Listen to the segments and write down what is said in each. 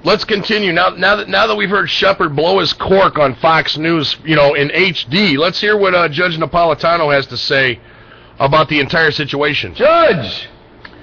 let's continue. Now that we've heard Shepard blow his cork on Fox News, in HD, let's hear what Judge Napolitano has to say about the entire situation. Judge,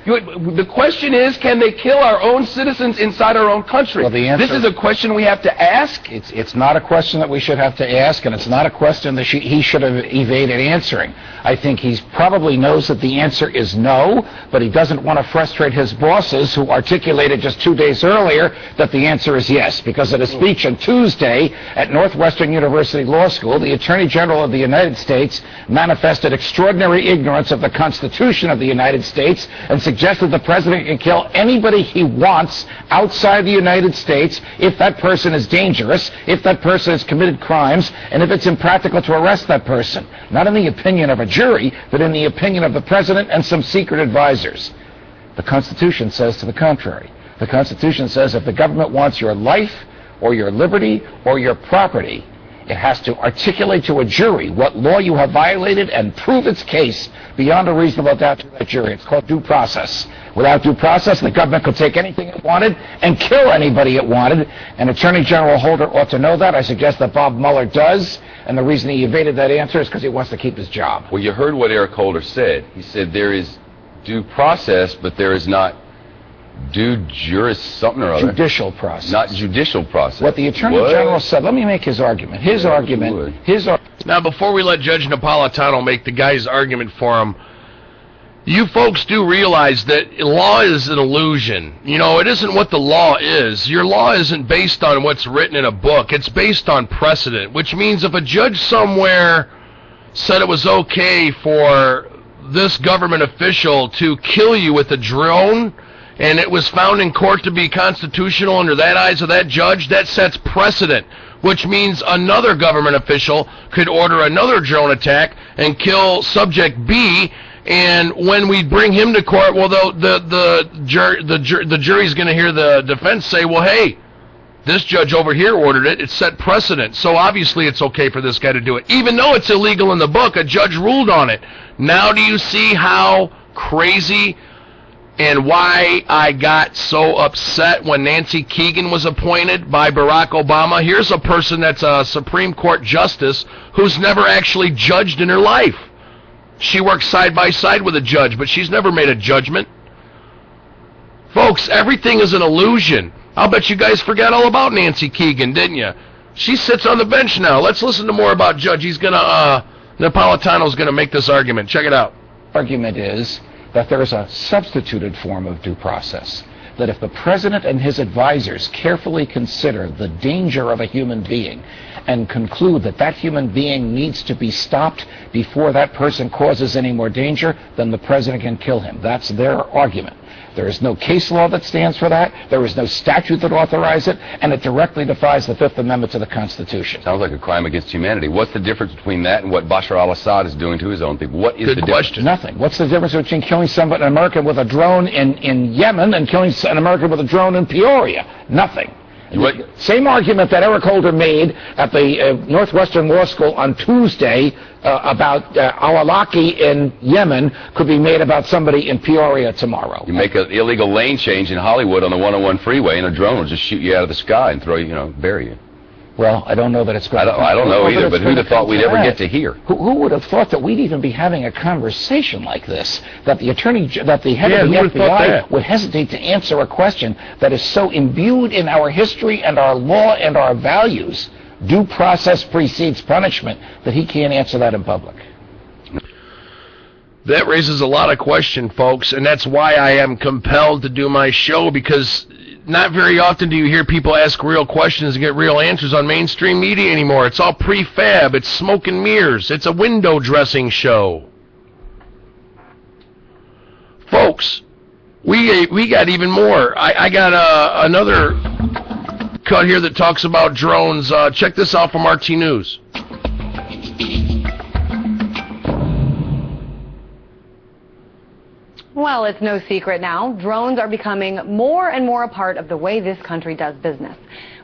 the question is, can they kill our own citizens inside our own country? Well, the answer, this is a question we have to ask. It's not a question that we should have to ask, and it's not a question that he should have evaded answering. I think he probably knows that the answer is no, but he doesn't want to frustrate his bosses who articulated just 2 days earlier that the answer is yes, because at a speech on Tuesday at Northwestern University Law School, the Attorney General of the United States manifested extraordinary ignorance of the Constitution of the United States and suggested the president can kill anybody he wants outside the United States if that person is dangerous, if that person has committed crimes, and if it's impractical to arrest that person. Not in the opinion of a jury, but in the opinion of the president and some secret advisors. The Constitution says to the contrary. The Constitution says if the government wants your life or your liberty or your property, it has to articulate to a jury what law you have violated and prove its case beyond a reasonable doubt to that jury. It's called due process. Without due process, the government could take anything it wanted and kill anybody it wanted, and Attorney General Holder ought to know that. I suggest that Bob Mueller does, and the reason he evaded that answer is because he wants to keep his job. Well, you heard what Eric Holder said. He said there is due process, but there is not due something or other. Judicial process. Not judicial process. What the Attorney General said, let me make his argument. Now, before we let Judge Napolitano make the guy's argument for him, you folks do realize that law is an illusion. It isn't what the law is. Your law isn't based on what's written in a book. It's based on precedent, which means if a judge somewhere said it was okay for this government official to kill you with a drone, and it was found in court to be constitutional under that eyes of that judge, that sets precedent, which means another government official could order another drone attack and kill subject B, and when we bring him to court, well, the jury's going to hear the defense say, well, hey, this judge over here ordered it. It set precedent, so obviously it's okay for this guy to do it. Even though it's illegal in the book, a judge ruled on it. Now do you see how crazy and why I got so upset when Nancy Keegan was appointed by Barack Obama? Here's a person that's a Supreme Court justice who's never actually judged in her life. She works side by side with a judge, but she's never made a judgment. Folks, everything is an illusion. I'll bet you guys forgot all about Nancy Keegan, didn't you? She sits on the bench now. Let's listen to more about Judge. Napolitano's gonna make this argument. Check it out. Argument is that there is a substituted form of due process, that if the president and his advisors carefully consider the danger of a human being and conclude that that human being needs to be stopped before that person causes any more danger, then the president can kill him. That's their argument. There is no case law that stands for that. There is no statute that authorizes it, and it directly defies the Fifth Amendment to the Constitution. Sounds like a crime against humanity. What's the difference between that and what Bashar al-Assad is doing to his own people? What is the difference? Nothing. What's the difference between killing an American with a drone in Yemen and killing an American with a drone in Peoria? Nothing. Same argument that Eric Holder made at the Northwestern Law School on Tuesday about Al-Awlaki in Yemen could be made about somebody in Peoria tomorrow. You make an illegal lane change in Hollywood on the 101 freeway, and a drone will just shoot you out of the sky and throw you, bury you. Well, I don't know that it's going to... I don't know either, but who'd have thought we'd ever get to hear? Who would have thought that we'd even be having a conversation like this? That the head of the FBI would hesitate to answer a question that is so imbued in our history and our law and our values, due process precedes punishment, that he can't answer that in public. That raises a lot of questions, folks, and that's why I am compelled to do my show, because not very often do you hear people ask real questions and get real answers on mainstream media anymore. It's all prefab. It's smoke and mirrors. It's a window dressing show. Folks, we got even more. I got another cut here that talks about drones. Check this out from RT News. Well, it's no secret now. Drones are becoming more and more a part of the way this country does business.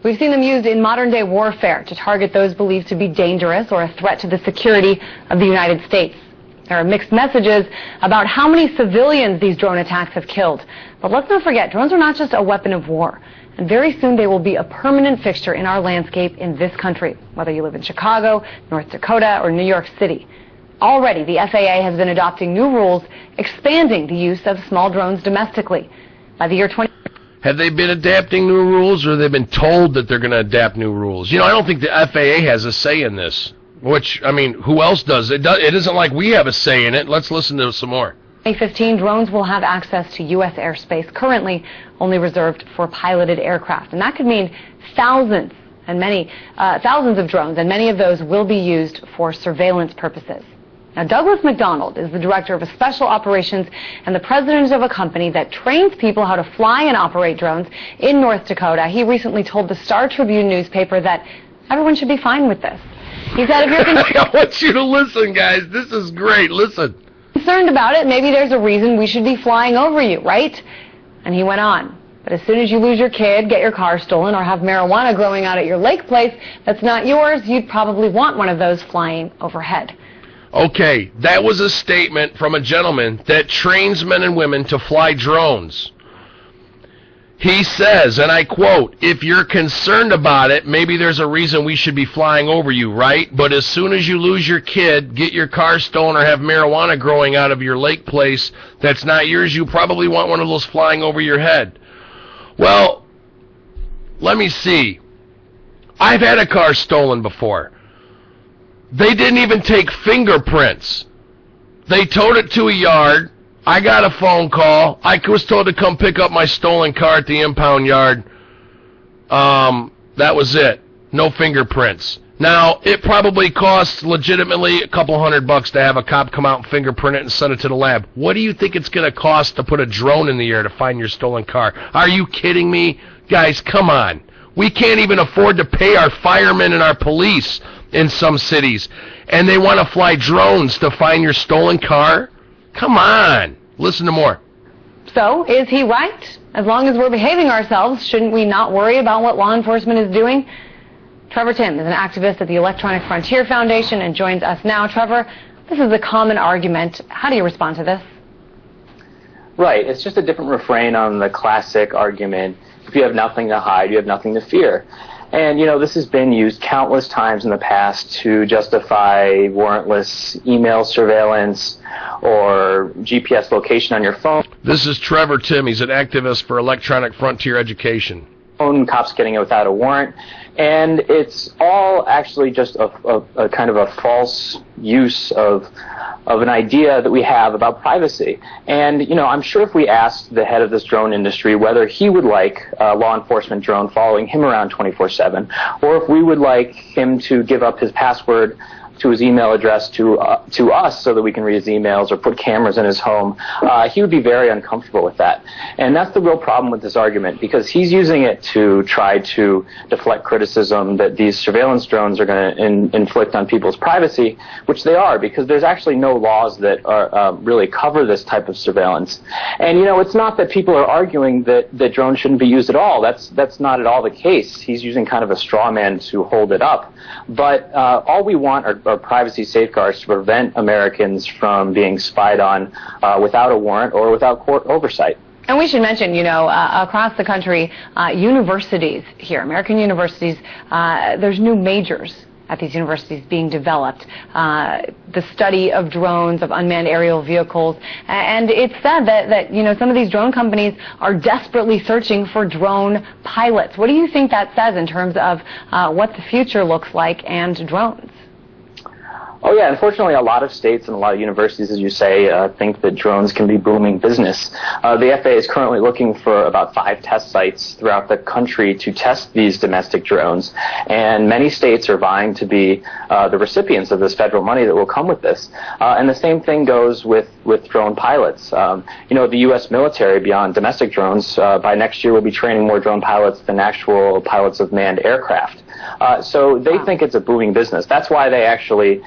We've seen them used in modern-day warfare to target those believed to be dangerous or a threat to the security of the United States. There are mixed messages about how many civilians these drone attacks have killed. But let's not forget, drones are not just a weapon of war. And very soon they will be a permanent fixture in our landscape in this country, whether you live in Chicago, North Dakota, or New York City. Already, the FAA has been adopting new rules expanding the use of small drones domestically. By the year 20... Have they been adapting new rules, or have they been told that they're going to adapt new rules? You know, I don't think the FAA has a say in this, which, I mean, who else does? It isn't like we have a say in it. Let's listen to some more. 2015, drones will have access to U.S. airspace, currently only reserved for piloted aircraft. And that could mean thousands of drones, and many of those will be used for surveillance purposes. Now, Douglas McDonald is the director of special operations and the president of a company that trains people how to fly and operate drones in North Dakota. He recently told the Star Tribune newspaper that everyone should be fine with this. He said, if you're I want you to listen, guys. This is great. Listen. Concerned about it, maybe there's a reason we should be flying over you, right? And he went on. But as soon as you lose your kid, get your car stolen, or have marijuana growing out at your lake place that's not yours, you'd probably want one of those flying overhead. Okay, that was a statement from a gentleman that trains men and women to fly drones. He says, and I quote, if you're concerned about it, maybe there's a reason we should be flying over you, right? But as soon as you lose your kid, get your car stolen, or have marijuana growing out of your lake place that's not yours, you probably want one of those flying over your head. Well, let me see. I've had a car stolen before. They didn't even take fingerprints. They towed it to a yard. I got a phone call. I was told to come pick up my stolen car at the impound yard. That was it. No fingerprints. Now, it probably costs legitimately a couple $100 to have a cop come out and fingerprint it and send it to the lab. What do you think it's going to cost to put a drone in the air to find your stolen car? Are you kidding me? Guys, come on. We can't even afford to pay our firemen and our police in some cities, and they want to fly drones to find your stolen car? Come on. Listen to more. So, is he right? As long as we're behaving ourselves, shouldn't we not worry about what law enforcement is doing? Trevor Tim is an activist at the Electronic Frontier Foundation and joins us now. Trevor, this is a common argument. How do you respond to this? Right. It's just a different refrain on the classic argument. If you have nothing to hide, you have nothing to fear. And, you know, this has been used countless times in the past to justify warrantless email surveillance or GPS location on your phone. This is Trevor Tim. He's an activist for Electronic Frontier Education. Cops getting it without a warrant. And it's all actually just a kind of a false use of an idea that we have about privacy. And, you know, I'm sure if we asked the head of this drone industry whether he would like a law enforcement drone following him around 24/7, or if we would like him to give up his password to his email address to us so that we can read his emails or put cameras in his home, he would be very uncomfortable with that. And that's the real problem with this argument, because he's using it to try to deflect criticism that these surveillance drones are going to inflict on people's privacy, which they are, because there's actually no laws that are, really cover this type of surveillance. And, you know, it's not that people are arguing that drones shouldn't be used at all. That's not at all the case. He's using kind of a straw man to hold it up. But all we want are privacy safeguards to prevent Americans from being spied on without a warrant or without court oversight. And we should mention, you know, across the country, universities here, American universities, there's new majors at these universities being developed. The study of drones, of unmanned aerial vehicles, and it's said that, you know, some of these drone companies are desperately searching for drone pilots. What do you think that says in terms of what the future looks like and drones? Oh, yeah. Unfortunately, a lot of states and a lot of universities, as you say, think that drones can be booming business. The FAA is currently looking for about 5 test sites throughout the country to test these domestic drones. And many states are vying to be the recipients of this federal money that will come with this. And the same thing goes with drone pilots. You know, the U.S. military, beyond domestic drones, by next year will be training more drone pilots than actual pilots of manned aircraft. So they think it's a booming business. That's why they actually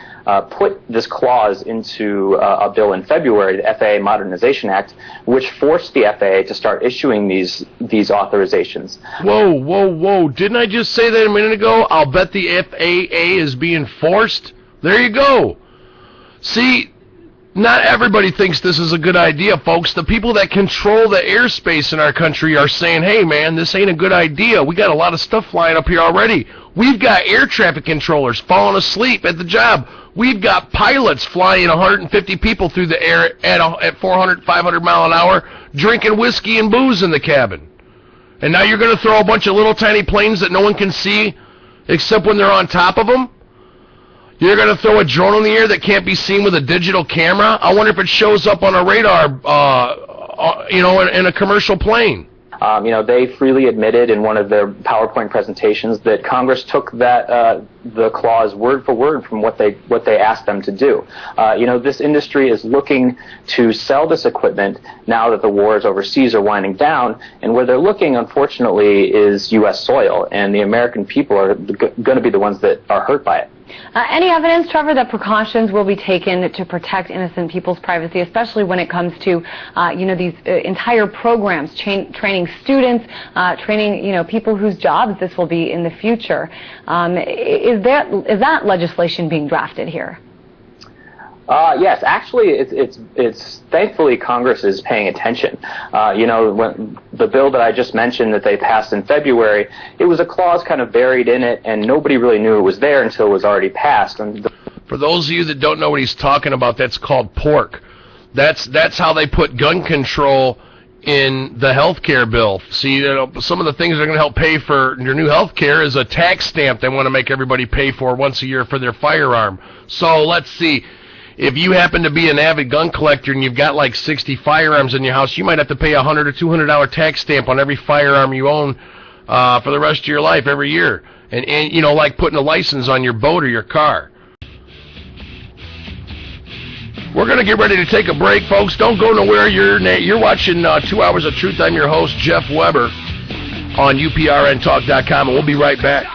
put this clause into a bill in February, the FAA Modernization Act, which forced the FAA to start issuing these authorizations. Whoa, whoa, whoa. Didn't I just say that a minute ago? I'll bet the FAA is being forced. There you go. See, Not everybody thinks this is a good idea, folks. The people that control the airspace in our country are saying, hey, man, this ain't a good idea. We got a lot of stuff flying up here already. We've got air traffic controllers falling asleep at the job. We've got pilots flying 150 people through the air at 400, 500 mile an hour, drinking whiskey and booze in the cabin. And now you're going to throw a bunch of little tiny planes that no one can see except when they're on top of them? You're going to throw a drone in the air that can't be seen with a digital camera? I wonder if it shows up on a radar, in a commercial plane. They freely admitted in one of their PowerPoint presentations that Congress took that the clause word for word from what they asked them to do. This industry is looking to sell this equipment now that the wars overseas are winding down, and where they're looking, unfortunately, is U.S. soil, and the American people are going to be the ones that are hurt by it. Any evidence, Trevor, that precautions will be taken to protect innocent people's privacy, especially when it comes to, these entire programs, training students, training, people whose jobs this will be in the future? Is that legislation being drafted here? Yes, actually, it's thankfully Congress is paying attention. When the bill that I just mentioned that they passed in February, it was a clause kind of buried in it, and nobody really knew it was there until it was already passed. For those of you that don't know what he's talking about, that's called pork. That's how they put gun control in the health care bill. See, some of the things that are going to help pay for your new health care is a tax stamp they want to make everybody pay for once a year for their firearm. So let's see. If you happen to be an avid gun collector and you've got like 60 firearms in your house, you might have to pay $100 or $200 tax stamp on every firearm you own for the rest of your life every year. And like putting a license on your boat or your car. We're going to get ready to take a break, folks. Don't go nowhere. You're watching 2 Hours of Truth. I'm your host, Jeff Weber, on UPRNTalk.com, and we'll be right back.